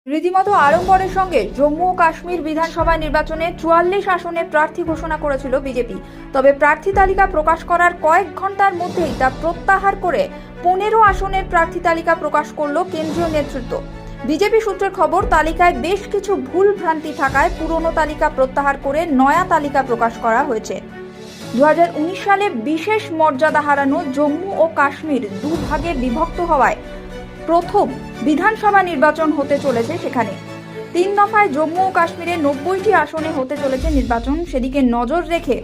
রীতিমতো আড়ম্বরের সঙ্গে জম্মু ও কাশ্মীর বিধানসভা নির্বাচনে ৪৪ আসনে প্রার্থী ঘোষণা করেছিল বিজেপি। তবে প্রার্থী তালিকা প্রকাশ করার কয়েক ঘন্টার মধ্যেই তা প্রত্যাহার করে ১৫ আসনের প্রার্থী তালিকা প্রকাশ করল কেন্দ্রীয় নেতৃত্ব। বিজেপি সূত্রের খবর, তালিকায় বেশ কিছু ভুল ভ্রান্তি থাকায় পুরনো তালিকা প্রত্যাহার করে নয়া তালিকা প্রকাশ করা হয়েছে। ২০১৯ সালে বিশেষ মর্যাদা হারানো জম্মু ও কাশ্মীর দুভাগে বিভক্ত হওয়ায় প্রথম বিধানসভা নির্বাচন হতে চলেছে সেখানে। ৩ দফায় জম্মু ও কাশ্মীরে ৯০টি আসনে হতে চলেছে নির্বাচন। সেদিকে নজর রেখে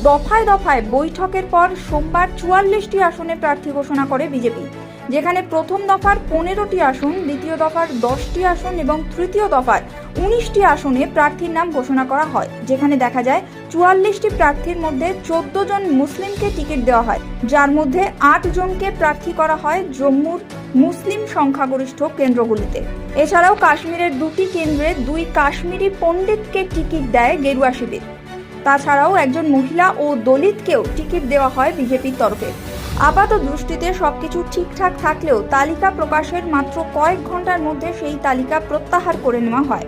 দফায় দফায় বৈঠকের পর সোমবার ৪৪টি আসনে প্রার্থী ঘোষণা করে বিজেপি, যেখানে প্রথম দফার ১৫টি আসন, দ্বিতীয় দফার 10টি আসন এবং তৃতীয় দফার ১৯টি আসনে প্রার্থীর নাম ঘোষণা করা হয়। যেখানে দেখা যায় ৪৪টি প্রার্থীর মধ্যে ১৪ জন মুসলিমকে টিকিট দেওয়া হয়, যার মধ্যে ৮ জনকে প্রার্থী করা হয় জম্মুর মুসলিম সংখ্যাগরিষ্ঠ কেন্দ্রগুলিতে। এছাড়াও কাশ্মীরের ২টি কেন্দ্রে ২ কাশ্মীরি পণ্ডিতকে টিকিট দেয় গেরুয়া শিবির। তাছাড়াও একজন মহিলা ও দলিতকেও টিকিট দেওয়া হয় বিজেপির তরফে। আপাত দৃষ্টিতে সবকিছু ঠিকঠাক থাকলেও তালিকা প্রকাশের মাত্র কয়েক ঘন্টার মধ্যে সেই তালিকা প্রত্যাহার করে নেওয়া হয়।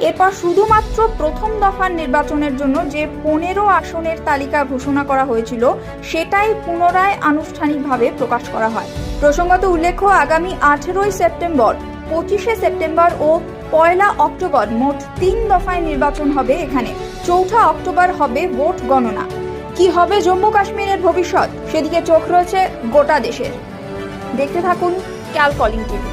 এরপর শুধুমাত্র প্রথম দফার নির্বাচনের জন্য যে ১৫ আসনের তালিকা ঘোষণা করা হয়েছিল সেটাই পুনরায় আনুষ্ঠানিকভাবে প্রকাশ করা হয়। প্রসঙ্গত উল্লেখ্য, আগামী ১৮ই সেপ্টেম্বর, ২৫শে সেপ্টেম্বর ও ১লা অক্টোবর মোট ৩ দফায় নির্বাচন হবে এখানে। ৪ঠা অক্টোবর হবে ভোট গণনা। কি হবে জম্মু কাশ্মীরের ভবিষ্যৎ, সেদিকে চোখ রয়েছে গোটা দেশের। দেখতে থাকুন ক্যালকলিং টিভি।